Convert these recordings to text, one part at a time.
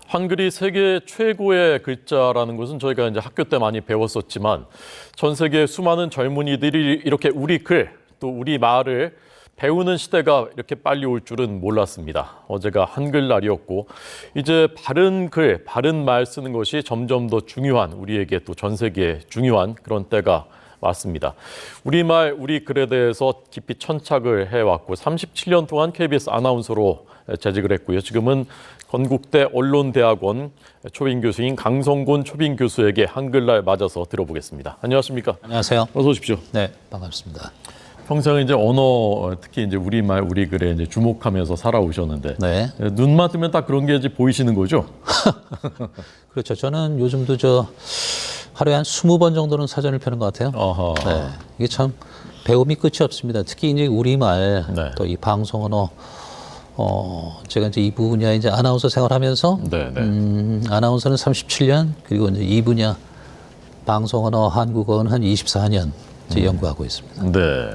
한글이 세계 최고의 글자라는 것은 저희가 이제 학교 때 많이 배웠었지만 전 세계 수많은 젊은이들이 이렇게 우리 글, 또 우리 말을 배우는 시대가 이렇게 빨리 올 줄은 몰랐습니다. 어제가 한글날이었고 이제 바른 글, 바른 말 쓰는 것이 점점 더 중요한 우리에게 또 전 세계에 중요한 그런 때가 왔습니다. 우리말, 우리 글에 대해서 깊이 천착을 해왔고 37년 동안 KBS 아나운서로 재직을 했고요. 지금은 건국대 언론대학원 초빙 교수인 강성곤 초빙 교수에게 한글날 맞아서 들어보겠습니다. 안녕하십니까? 안녕하세요. 어서 오십시오. 네, 반갑습니다. 평생 이제 언어, 특히 이제 우리말, 우리 글에 이제 주목하면서 살아오셨는데 네. 눈만 뜨면 딱 그런 게 이제 보이시는 거죠? 그렇죠. 저는 요즘도 하루에 한 20번 정도는 사전을 펴는 것 같아요. 어허. 네. 이게 참 배움이 끝이 없습니다. 특히 이제 우리말, 네. 또 이 방송 언어, 제가 이제 이 분야 이제 아나운서 생활하면서, 네, 네. 아나운서는 37년, 그리고 이제 이 분야 방송 언어, 한국어는 한 24년 이제 연구하고 있습니다. 네.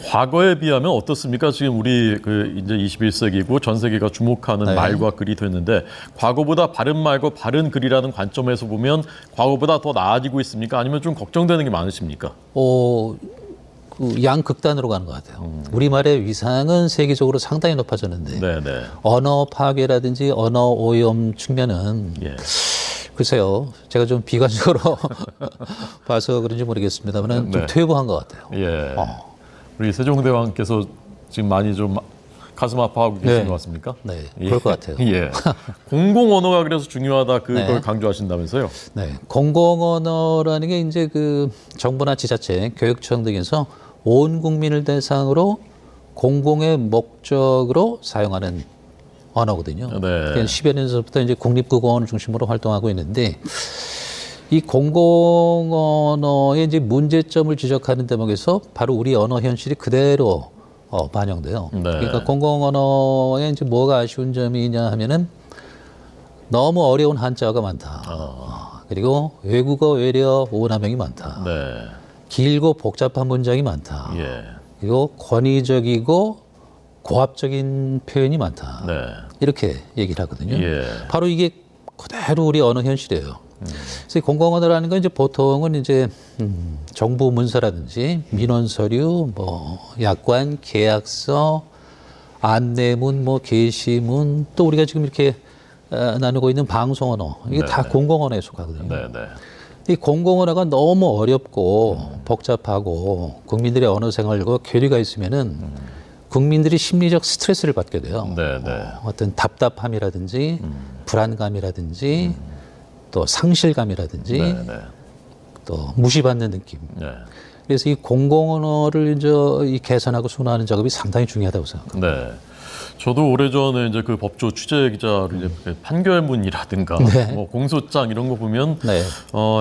과거에 비하면 어떻습니까? 지금 우리 이제 21세기고 전 세계가 주목하는 네. 말과 글이 됐는데 과거보다 바른 말과 바른 글이라는 관점에서 보면 과거보다 더 나아지고 있습니까? 아니면 좀 걱정되는 게 많으십니까? 그 양극단으로 가는 것 같아요. 우리말의 위상은 세계적으로 상당히 높아졌는데 네, 네. 언어 파괴라든지 언어 오염 측면은 예. 글쎄요, 제가 좀 비관적으로 봐서 그런지 모르겠습니다만 좀 네. 퇴보한 것 같아요. 예. 우리 세종대왕께서 지금 많이 좀 가슴 아파하고 계신 것 같습니까? 네, 그럴 것 같아요. 예. 공공 언어가 그래서 중요하다 그걸 네. 강조하신다면서요? 네, 공공 언어라는 게 이제 그 정부나 지자체, 교육청 등에서 온 국민을 대상으로 공공의 목적으로 사용하는 언어거든요. 네. 그러니까 10여 년 전부터 이제 국립국어원을 중심으로 활동하고 있는데 이 공공 언어의 이제 문제점을 지적하는 대목에서 바로 우리 언어 현실이 그대로 반영돼요. 네. 그러니까 공공 언어에 이제 뭐가 아쉬운 점이냐 하면은 너무 어려운 한자어가 많다. 그리고 외국어 외래어 오남용이 많다. 네. 길고 복잡한 문장이 많다. 예. 그리고 권위적이고 고압적인 표현이 많다. 네. 이렇게 얘기를 하거든요. 예. 바로 이게 그대로 우리 언어 현실이에요. 그래서 공공언어라는 건 이제 보통은 이제 정부 문서라든지 민원 서류, 뭐 약관, 계약서, 안내문, 뭐 게시문, 또 우리가 지금 이렇게 나누고 있는 방송 언어 이게 다 공공언어에 속하거든요. 네, 네. 이 공공언어가 너무 어렵고 복잡하고 국민들의 언어 생활과 괴리가 있으면은 국민들이 심리적 스트레스를 받게 돼요. 네, 네. 어떤 답답함이라든지 불안감이라든지 또 상실감이라든지 네, 네. 또 무시받는 느낌. 네. 그래서 이 공공언어를 이제 이 개선하고 순화하는 작업이 상당히 중요하다고 생각합니다. 네. 저도 오래전에 이제 그 법조 취재 기자로 이제 판결문이라든가 네. 뭐 공소장 이런 거 보면 네.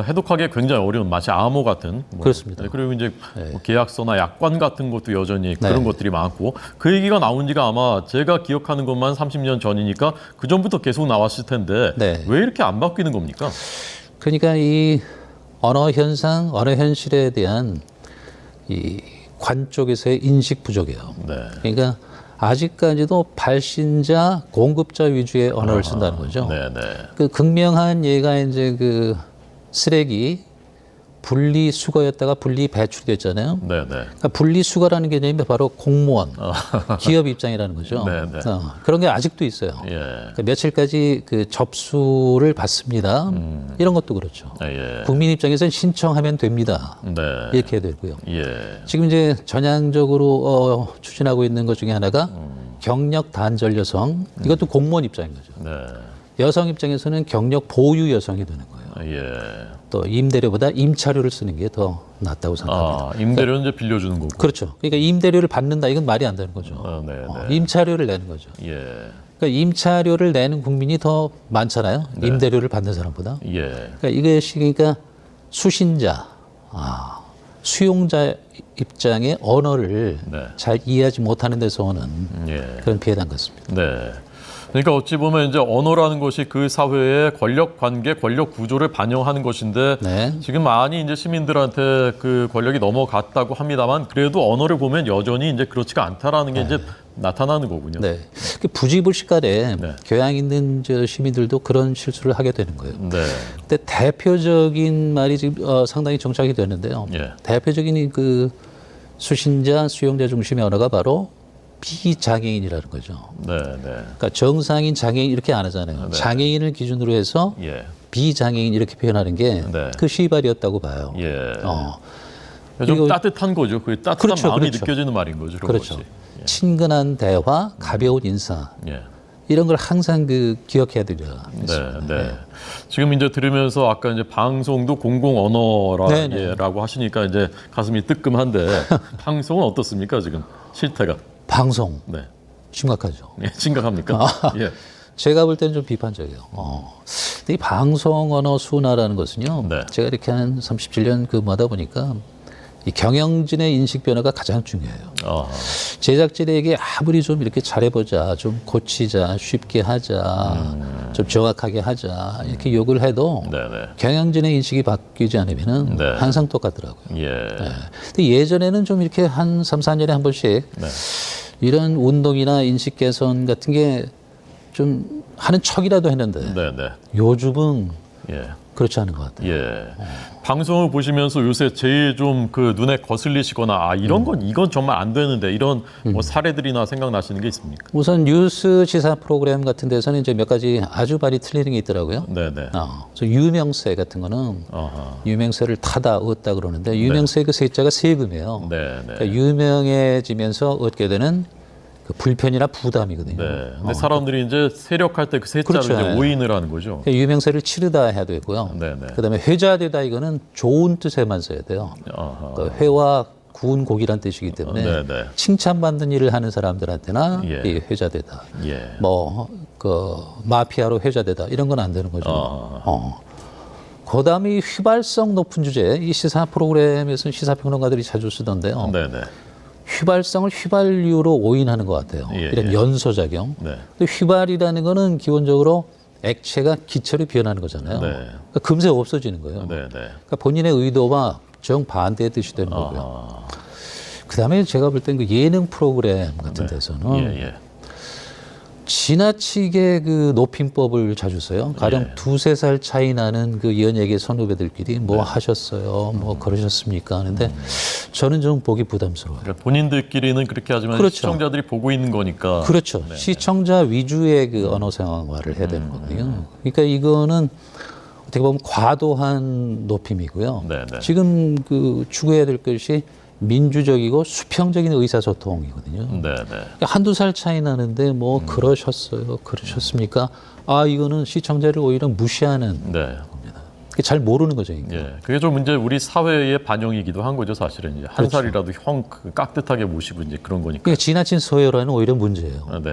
해독하기 굉장히 어려운 마치 암호 같은 그렇습니다. 네, 그리고 이제 뭐 계약서나 약관 같은 것도 여전히 그런 네. 것들이 많고 그 얘기가 나온 지가 아마 제가 기억하는 것만 30년 전이니까 그 전부터 계속 나왔을 텐데 네. 왜 이렇게 안 바뀌는 겁니까? 그러니까 이 언어 현상, 언어 현실에 대한 이 관 쪽에서의 인식 부족이에요. 네. 그러니까 아직까지도 발신자, 공급자 위주의 언어를 쓴다는 거죠. 네, 네. 그 극명한 예가 이제 그 쓰레기 분리수거였다가 분리배출됐잖아요. 네, 네. 그러니까 분리수거라는 개념이 바로 공무원, 기업 입장이라는 거죠. 네, 네. 그런 게 아직도 있어요. 예. 그러니까 며칠까지 그 접수를 받습니다. 이런 것도 그렇죠. 예. 국민 입장에서는 신청하면 됩니다. 네. 이렇게 해야 되고요. 예. 지금 이제 전향적으로 추진하고 있는 것 중에 하나가 경력 단절 여성, 이것도 공무원 입장인 거죠. 네. 여성 입장에서는 경력 보유 여성이 되는 거예요. 예. 또 임대료보다 임차료를 쓰는 게 더 낫다고 생각합니다. 임대료는 이제 빌려주는 거고. 그렇죠. 그러니까 임대료를 받는다 이건 말이 안 되는 거죠. 네, 네. 임차료를 내는 거죠. 예. 그러니까 임차료를 내는 국민이 더 많잖아요. 임대료를 받는 사람보다. 예. 그러니까 이것이 그러니까 수신자, 수용자 입장의 언어를 네. 잘 이해하지 못하는 데서 오는 예. 그런 피해단 같습니다. 네. 그러니까 어찌 보면 이제 언어라는 것이 그 사회의 권력 관계, 권력 구조를 반영하는 것인데 네. 지금 많이 이제 시민들한테 그 권력이 넘어갔다고 합니다만 그래도 언어를 보면 여전히 이제 그렇지가 않다라는 게 이제 나타나는 거군요. 네. 그 부지불식간에 네. 교양 있는 저 시민들도 그런 실수를 하게 되는 거예요. 네. 근데 대표적인 말이 지금 상당히 정착이 되는데요. 예. 대표적인 그 수신자, 수용자 중심의 언어가 바로 비장애인이라는 거죠. 네, 네. 그러니까 정상인, 장애인 이렇게 안 하잖아요. 네. 장애인을 기준으로 해서 예. 비장애인 이렇게 표현하는 게 네. 그 시발이었다고 봐요. 예. 어. 좀 그리고- 따뜻한 거죠. 그 따뜻한 그렇죠, 마음이 그렇죠. 느껴지는 말인 거죠. 그런 그렇죠. 것이. 친근한 대화, 가벼운 인사 예. 이런 걸 항상 그 기억해야 되려. 네, 네. 지금 이제 들으면서 아까 이제 방송도 공공 네, 네. 언어라고 하시니까 이제 가슴이 뜨끔한데 방송은 어떻습니까 지금 실태가? 방송 네, 심각하죠. 예, 심각합니까? 예, 제가 볼 때는 좀 비판적이에요. 근데 이 방송 언어 순화라는 것은요. 네. 제가 이렇게 한 37년 근무하다 보니까 이 경영진의 인식 변화가 가장 중요해요. 아, 제작진에게 아무리 좀 이렇게 잘해보자, 좀 고치자, 쉽게 하자, 좀 정확하게 하자 이렇게 요구를 해도 네, 네, 경영진의 인식이 바뀌지 않으면은 네. 항상 똑같더라고요. 예, 근데 예전에는 좀 이렇게 한 3, 4년에 한 번씩 네, 이런 운동이나 인식 개선 같은 게 좀 하는 척이라도 했는데 네, 네, 요즘은 예. 그렇지 않은 것 같아요. 예. 방송을 보시면서 요새 제일 좀 그 눈에 거슬리시거나 아 이런 건 이건 정말 안 되는데 이런 뭐 사례들이나 생각나시는 게 있습니까? 우선 뉴스 시사 프로그램 같은 데서는 이제 몇 가지 아주 발이 틀리는 게 있더라고요. 네, 네. 그래서 유명세 같은 거는 아하. 유명세를 타다 얻다 그러는데 유명세 그 세자가 세금이에요. 네, 네. 그러니까 유명해지면서 얻게 되는 그 불편이나 부담이거든요. 네. 근데 사람들이 이제 세력할 때 그 세자를 그렇죠. 이제 네. 오인을 하는 거죠. 그러니까 유명세를 치르다 해야 되고요. 네, 네. 그다음에 회자되다 이거는 좋은 뜻에만 써야 돼요. 아하. 그러니까 회와 구운 고기란 뜻이기 때문에 네, 네. 칭찬받는 일을 하는 사람들한테나 예. 이 회자되다. 예. 뭐 그 마피아로 회자되다 이런 건 안 되는 거죠. 아. 그다음에 이 휘발성 높은 주제, 이 시사 프로그램에서 시사평론가들이 자주 쓰던데요. 네, 네. 휘발성을 휘발유로 오인하는 것 같아요. 예, 이런 예. 연소작용. 네. 근데 휘발이라는 거는 기본적으로 액체가 기체로 변하는 거잖아요. 네. 그러니까 금세 없어지는 거예요. 네, 네. 그러니까 본인의 의도와 정반대의 뜻이 되는 거고요. 아. 그다음에 제가 볼 땐 그 예능 프로그램 같은 데서는 예, 예. 지나치게 그 높임법을 자주 써요. 가령 예. 두세 살 차이 나는 그 연예계 선후배들끼리 뭐 하셨어요, 뭐 그러셨습니까 하는데 저는 좀 보기 부담스러워요. 그러니까 본인들끼리는 그렇게 하지만 그렇죠. 시청자들이 보고 있는 거니까. 그렇죠. 시청자 위주의 그 언어 생활을 해야 되는 거거든요. 그러니까 이거는 어떻게 보면 과도한 높임이고요. 네, 네. 지금 그 추구해야 될 것이 민주적이고 수평적인 의사소통이거든요. 네, 네. 그러니까 한두 살 차이 나는데 뭐 그러셨어요, 그러셨습니까? 아 이거는 시청자를 오히려 무시하는 네. 그게 잘 모르는 거죠. 이게. 예. 그게 좀 이제 우리 사회의 반영이기도 한 거죠, 사실은. 이제 한 그렇죠. 살이라도 형 깍듯하게 모시고 이제 그런 거니까. 그러니까 지나친 서열화는 오히려 문제예요. 아, 네.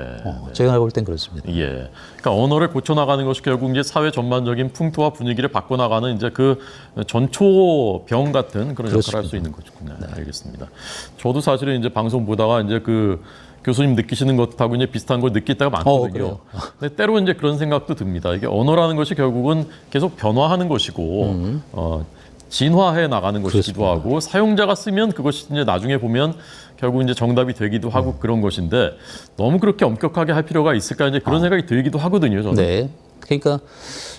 제가 볼 땐 그렇습니다. 예. 그러니까 언어를 고쳐나가는 것이 결국 이제 사회 전반적인 풍토와 분위기를 바꿔나가는 이제 그 전초병 같은 그런 역할을 할 수 있는 거죠. 네, 알겠습니다. 저도 사실은 이제 방송 보다가 이제 그 교수님 느끼시는 것하고 이제 비슷한 걸 느낄 때가 많거든요. 그래요? 근데 때로 이제 그런 생각도 듭니다. 이게 언어라는 것이 결국은 계속 변화하는 것이고, 진화해 나가는 것이기도 하고, 사용자가 쓰면 그것이 이제 나중에 보면 결국 이제 정답이 되기도 하고 그런 것인데 너무 그렇게 엄격하게 할 필요가 있을까 이제 그런 생각이 들기도 하거든요. 저는. 네. 그러니까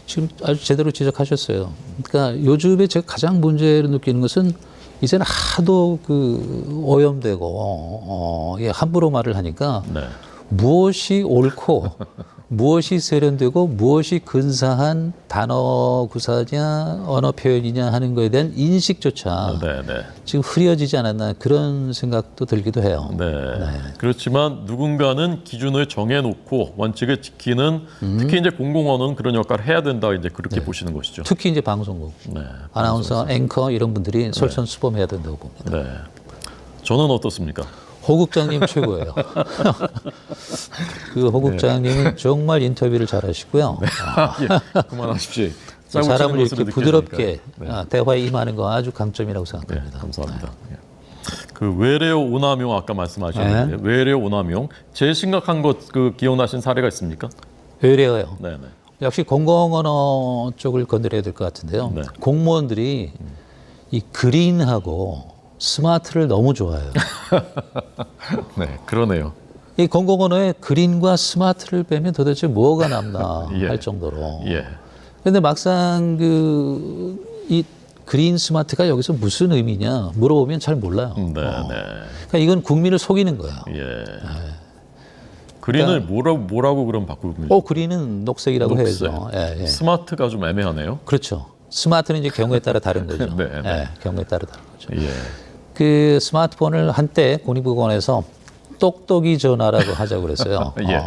지금 아주 제대로 지적하셨어요. 그러니까 요즘에 제가 가장 문제를 느끼는 것은 이제는 하도 그 오염되고 함부로 말을 하니까 네. 무엇이 옳고 무엇이 세련되고 무엇이 근사한 단어 구사냐 언어 표현이냐 하는 것에 대한 인식조차 네, 네. 지금 흐려지지 않았나 그런 생각도 들기도 해요. 네. 그렇지만 누군가는 기준을 정해놓고 원칙을 지키는 특히 이제 공공언어는 그런 역할을 해야 된다 이제 그렇게 보시는 것이죠. 특히 이제 방송국, 네. 아나운서, 앵커 이런 분들이 솔선수범해야 된다고 봅니다. 네. 저는 어떻습니까? 호 국장님 최고예요. 그 호 국장님은 정말 인터뷰를 잘하시고요. 예. 그만하십시오. 사람을 이렇게 부드럽게 네. 대화에 임하는 거 아주 강점이라고 네, 생각합니다. 감사합니다. 예. 그 외래어 오남용 아까 말씀하셨는데 외래어 오남용 제일 심각한 것 그 기억나신 사례가 있습니까? 의뢰어요. 네, 네. 역시 공공언어 쪽을 건드려야 될 것 같은데요. 네. 공무원들이 이 그린하고 스마트를 너무 좋아해요. 네, 그러네요. 이 공공언어에 그린과 스마트를 빼면 도대체 뭐가 남나 예. 할 정도로. 예. 근데 막상 이 그린 스마트가 여기서 무슨 의미냐 물어보면 잘 몰라요. 네, 네. 그러니까 이건 국민을 속이는 거예요. 예. 그린을 뭐라고 그럼 바꾸면 그린은 녹색이라고 녹색. 해야죠. 예, 예. 스마트가 좀 애매하네요. 그렇죠. 스마트는 이제 경우에 따라 다른 거죠. 네, 네. 예, 경우에 따라 다른 거죠. 예. 그 스마트폰을 한때 국립국원에서 똑똑이 전화라고 하자고 그랬어요. 예.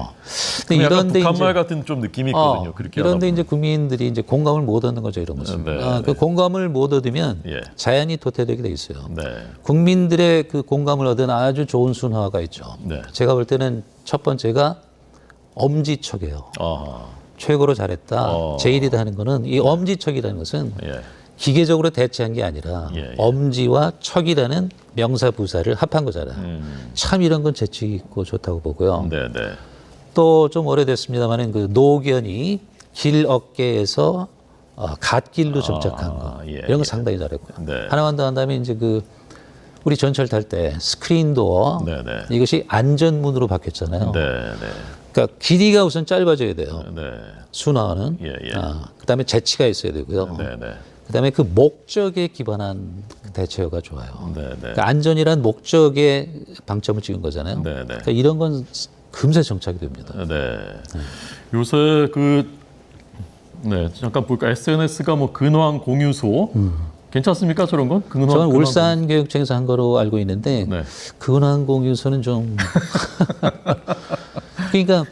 근데 약간 이런데 북한말 이제 같은 좀 느낌이 있거든요. 그렇게 이런데 하다 이제 국민들이 이제 공감을 못 얻는 거죠, 이런 것은. 네, 그 공감을 못 얻으면 예. 자연히 도태되게 돼 있어요. 네. 국민들의 그 공감을 얻은 아주 좋은 순화가 있죠. 네. 제가 볼 때는 첫 번째가 엄지척이에요. 아. 최고로 잘했다, 제일이다 하는 거는 이 엄지척이라는 것은 예. 기계적으로 대체한 게 아니라 예, 예. 엄지와 척이라는 명사 부사를 합한 거잖아요. 참 이런 건 재치 있고 좋다고 보고요. 네, 네. 또 좀 오래됐습니다만은 그 노견이 길 어깨에서 갓길로 정착한 거 예, 이런 거 예. 상당히 잘했고요. 네. 하나만 더 한다면 이제 우리 전철 탈 때 스크린 도어 네, 네. 이것이 안전문으로 바뀌었잖아요. 네, 네. 그러니까 길이가 우선 짧아져야 돼요. 네. 순화는. 예, 예. 그다음에 재치가 있어야 되고요. 네, 네. 그다음에 그 목적에 기반한 대처가 좋아요. 네, 네. 그러니까 안전이란 목적에 방점을 찍은 거잖아요. 네, 네. 그러니까 이런 건 금세 정착이 됩니다. 네. 요새 잠깐 볼까 SNS가 뭐 근황 공유소 괜찮습니까 저런 건? 저는 울산 교육청에서 한 거로 알고 있는데 네. 근황 공유소는 좀 그러니까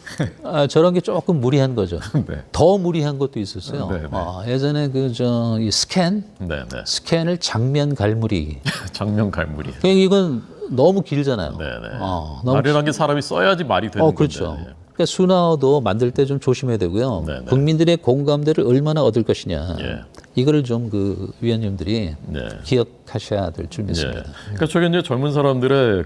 저런 게 조금 무리한 거죠. 네. 더 무리한 것도 있었어요. 네, 네. 예전에 이 스캔을 네, 네. 장면 갈무리. 장면 갈무리. 그러니까 이건 너무 길잖아요. 네, 네. 너무 말이란 게 사람이 써야지 말이 되는 그렇죠. 건데. 그러니까 순화어도 만들 때 좀 조심해야 되고요. 네, 네. 국민들의 공감대를 얼마나 얻을 것이냐. 예. 이거를 좀 위원님들이 네. 기억하셔야 될 줄 예. 믿습니다. 그러니까 최근 이제 젊은 사람들의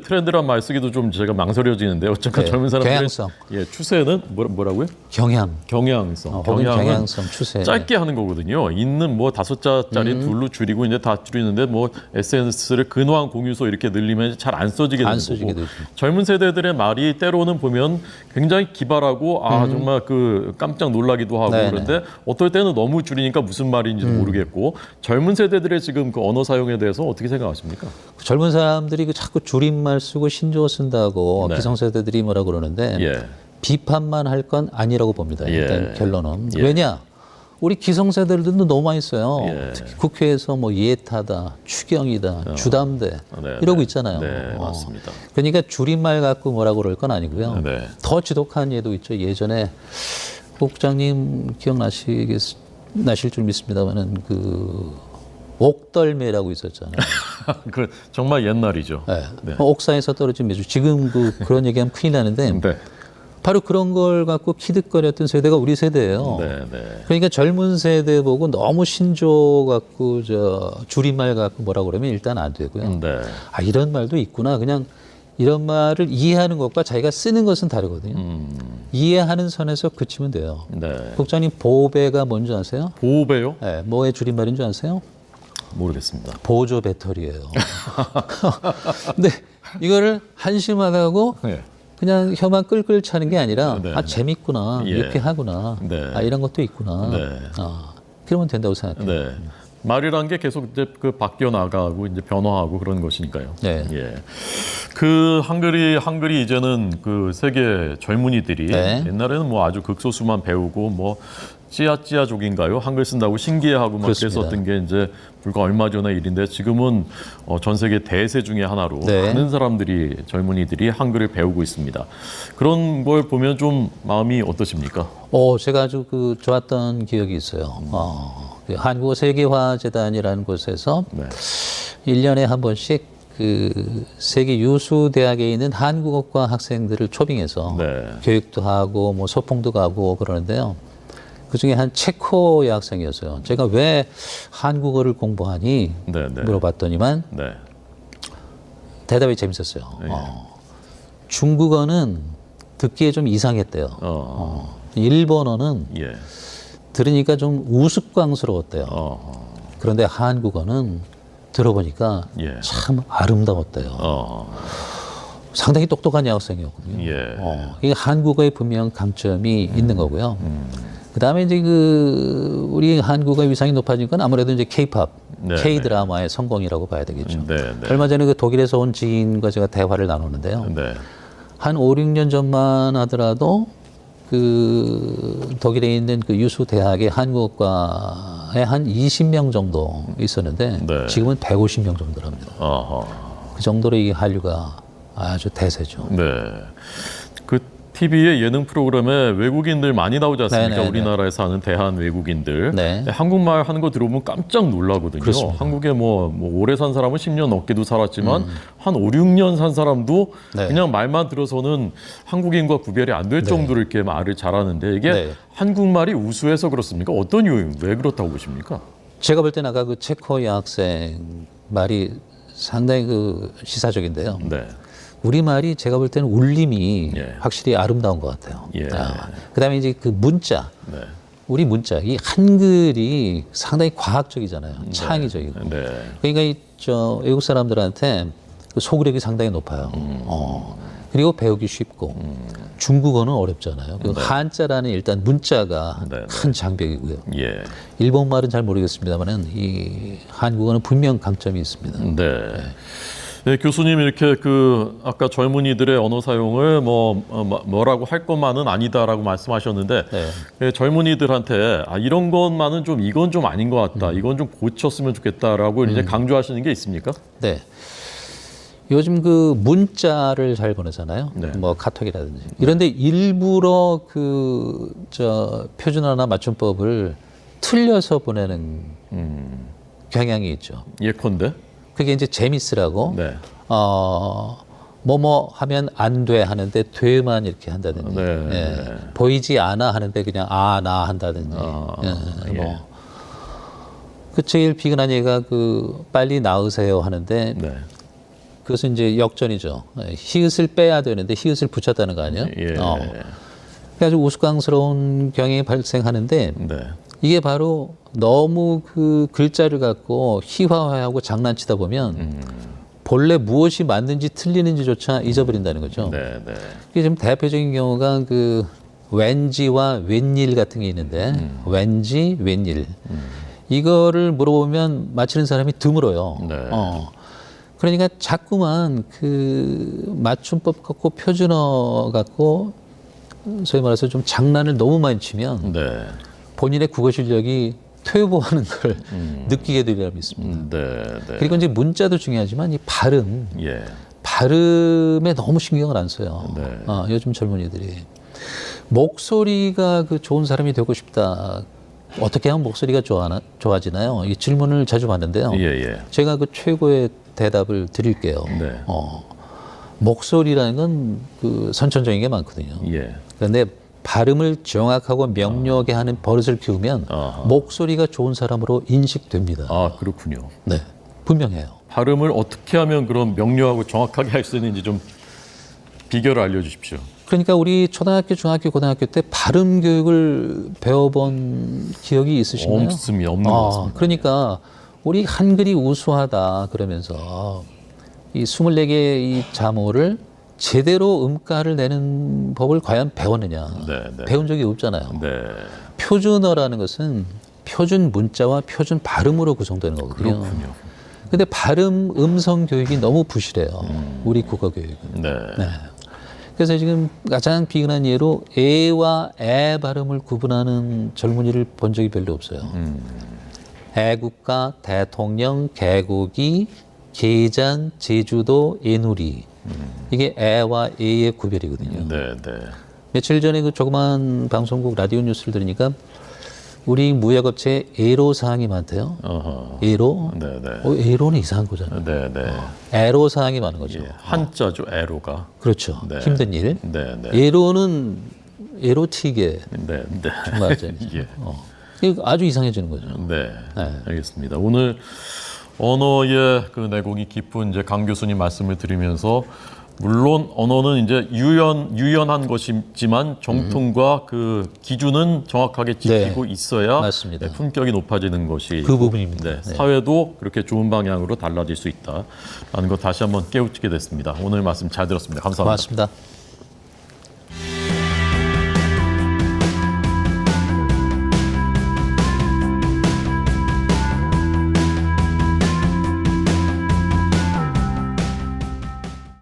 트렌드란 말 쓰기도 좀 제가 망설여지는데 어쨌든 네, 젊은 사람들의 경향성. 추세는 뭐라고요? 경향성. 혹은 경향은 경향성 추세. 짧게 하는 거거든요. 있는 뭐 5자짜리 둘로 줄이고 이제 다 줄이는데 뭐 SNS를 근황 공유소 이렇게 늘리면 잘 안 써지게 되는 안 써지게 거고. 되죠. 젊은 세대들의 말이 때로는 보면 굉장히 기발하고 정말 깜짝 놀라기도 하고 네네. 그런데 어떨 때는 너무 줄이니까 무슨 말인지도 모르겠고 젊은 세대들의 지금 그 언어 사용에 대해서 어떻게 생각하십니까? 젊은 사람들이 자꾸 줄임말 쓰고 신조어 쓴다고 네. 기성세대들이 뭐라 그러는데 예. 비판만 할 건 아니라고 봅니다. 예. 일단 결론은. 예. 왜냐? 우리 기성세대들도 너무 많이 써요. 예. 특히 국회에서 뭐 예타다, 추경이다, 주담대 네, 이러고 네. 있잖아요. 네, 맞습니다. 그러니까 줄임말 갖고 뭐라고 그럴 건 아니고요. 네. 더 지독한 예도 있죠. 예전에 국장님 기억나실 줄 믿습니다만은 옥덜매라고 있었잖아요. 그 정말 옛날이죠. 네. 네. 옥상에서 떨어진 매주. 지금 그런 얘기하면 큰일 나는데 네. 바로 그런 걸 갖고 키득거렸던 세대가 우리 세대예요. 네, 네. 그러니까 젊은 세대 보고 너무 신조 갖고 줄임말 갖고 뭐라 그러면 일단 안 되고요. 네. 이런 말도 있구나. 그냥 이런 말을 이해하는 것과 자기가 쓰는 것은 다르거든요. 이해하는 선에서 그치면 돼요. 네. 국장님 보배가 뭔지 아세요? 보호배요? 네, 뭐의 줄임말인 줄 아세요? 모르겠습니다. 보조 배터리예요. 근데 이거를 한심하다고 네. 그냥 혀만 끌끌 차는 게 아니라 네. 재밌구나, 예. 유쾌하구나, 네. 이런 것도 있구나. 네. 그러면 된다고 생각해요. 네. 말이란 게 계속 이제 바뀌어 나가고 이제 변화하고 그런 것이니까요. 네. 예. 한글이 이제는 세계 젊은이들이 네. 옛날에는 뭐 아주 극소수만 배우고 뭐 찌야찌야족인가요? 한글 쓴다고 신기해하고 막 그렇습니다. 그랬었던 게 이제 불과 얼마 전의 일인데 지금은 전 세계 대세 중에 하나로 네. 많은 젊은이들이 한글을 배우고 있습니다. 그런 걸 보면 좀 마음이 어떠십니까? 제가 아주 좋았던 기억이 있어요. 한국어 세계화재단이라는 곳에서 네. 1년에 한 번씩 세계 유수 대학에 있는 한국어과 학생들을 초빙해서 네. 교육도 하고 뭐 소풍도 가고 그러는데요. 그 중에 한 체코 여학생이었어요. 제가 왜 한국어를 공부하니 네, 네. 물어봤더니만 네. 대답이 재밌었어요. 네. 중국어는 듣기에 좀 이상했대요. 일본어는 예. 들으니까 좀 우스꽝스러웠대요. 그런데 한국어는 들어보니까 예. 참 아름다웠대요. 상당히 똑똑한 여학생이었거든요. 예. 이게 한국어에 분명 강점이 있는 거고요. 그다음에 이제 우리 한국어 위상이 높아진 건 아무래도 이제 K-팝, 네, K-드라마의 성공이라고 봐야 되겠죠. 네, 네. 얼마 전에 그 독일에서 온 지인과 제가 대화를 나눴는데요. 네. 한 5, 6년 전만 하더라도 그 독일에 있는 그 유수 대학의 한국과에 한 20명 정도 있었는데 네. 지금은 150명 정도랍니다. 그 정도로 이 한류가 아주 대세죠. 네. 그 TV의 예능 프로그램에 외국인들 많이 나오지 않습니까? 네네네. 우리나라에서 하는 대한 외국인들. 네. 한국말 하는 거 들어보면 깜짝 놀라거든요. 그렇습니다. 한국에 뭐 오래 산 사람은 10년 넘게도 살았지만 한 5, 6년 산 사람도 네. 그냥 말만 들어서는 한국인과 구별이 안 될 정도로 이렇게 말을 잘하는데 이게 네. 한국말이 우수해서 그렇습니까? 어떤 이유, 왜 그렇다고 보십니까? 제가 볼 때는 아까 그 체코 여학생 말이 상당히 그 시사적인데요. 네. 우리말이 제가 볼 때는 울림이 예. 확실히 아름다운 것 같아요. 예. 그다음에 이제 그 문자, 네. 우리 문자, 이 한글이 상당히 과학적이잖아요. 창의적이고. 네. 그러니까 외국 사람들한테 그 소구력이 상당히 높아요. 그리고 배우기 쉽고 중국어는 어렵잖아요. 그 한자라는 일단 문자가 네, 네. 큰 장벽이고요. 예. 일본말은 잘 모르겠습니다만은 이 한국어는 분명 강점이 있습니다. 네. 네, 교수님 이렇게 그 아까 젊은이들의 언어 사용을 뭐라고 할 것만은 아니다라고 말씀하셨는데 네. 예, 젊은이들한테 이런 것만은 좀 이건 좀 아닌 것 같다. 이건 좀 고쳤으면 좋겠다라고 이제 강조하시는 게 있습니까? 네. 요즘 그 문자를 잘 보내잖아요. 네. 뭐 카톡이라든지. 이런데 일부러 표준어나 맞춤법을 틀려서 보내는 경향이 있죠. 예컨대. 그게 이제 재밌으라고 네. 뭐뭐 하면 안 돼 하는데 돼만 이렇게 한다든지 네. 예. 보이지 않아 하는데 그냥 나 한다든지 예. 그 제일 비근한 얘가 그 빨리 나으세요 하는데 네. 그것은 이제 역전이죠. 히읗을 빼야 되는데 히읗을 붙였다는 거 아니에요? 예. 아주 우스꽝스러운 경향이 발생하는데 네. 이게 바로 너무 그 글자를 갖고 희화화하고 장난치다 보면 본래 무엇이 맞는지 틀리는지조차 잊어버린다는 거죠. 네. 네. 이게 지금 대표적인 경우가 그 왠지와 웬일 같은 게 있는데 왠지 웬일 이거를 물어보면 맞히는 사람이 드물어요. 네. 그러니까 자꾸만 그 맞춤법 갖고 표준어 갖고 소위 말해서 좀 장난을 너무 많이 치면 네. 본인의 국어 실력이 퇴보하는 걸 느끼게 되리라 믿습니다. 네. 네. 그리고 이제 문자도 중요하지만 이 발음, 예. 발음에 너무 신경을 안 써요. 네. 요즘 젊은이들이 목소리가 그 좋은 사람이 되고 싶다. 어떻게 하면 목소리가 좋아지나요? 이 질문을 자주 받는데요. 예. 제가 그 최고의 대답을 드릴게요. 네. 목소리라는 건 그 선천적인 게 많거든요. 예. 그런데 발음을 정확하고 명료하게 하는 버릇을 키우면 목소리가 좋은 사람으로 인식됩니다. 그렇군요. 네, 분명해요. 발음을 어떻게 하면 그럼 명료하고 정확하게 할 수 있는지 좀 비결을 알려주십시오. 그러니까 우리 초등학교, 중학교, 고등학교 때 발음 교육을 배워본 기억이 있으신가요? 없는 것 같습니다. 그러니까 우리 한글이 우수하다 그러면서 이 24개의 이 자모를 제대로 음가를 내는 법을 과연 배웠느냐? 네. 배운 적이 없잖아요. 네. 표준어라는 것은 표준 문자와 표준 발음으로 구성되는 거거든요. 그렇군요. 근데 발음, 음성 교육이 너무 부실해요. 우리 국어 교육은. 네. 그래서 지금 가장 비근한 예로 에와 에 발음을 구분하는 젊은이를 본 적이 별로 없어요. 애국가, 대통령, 개고기, 게장, 제주도, 애누리. 이게 애와 에의 구별이거든요. 네. 며칠 전에 그 조그만 방송국 라디오 뉴스를 들으니까 우리 무역업체에 애로사항이 많대요. 애로? 네. 애로는 이상한 거잖아요. 네. 애로사항이 많은 거죠. 예. 한자죠, 애로가. 그렇죠. 네. 힘든 일. 네. 애로는 에로틱에 네. 맞아요. 예. 이거 아주 이상해지는 거죠. 네. 알겠습니다. 오늘 언어의 그 내공이 깊은 이제 강 교수님 말씀을 드리면서 물론 언어는 이제 유연한 것이지만 정통과 그 기준은 정확하게 지키고 있어야 맞습니다. 품격이 높아지는 것이 그 부분입니다. 네, 사회도 그렇게 좋은 방향으로 달라질 수 있다라는 것 다시 한번 깨우치게 됐습니다. 오늘 말씀 잘 들었습니다. 감사합니다. 고맙습니다.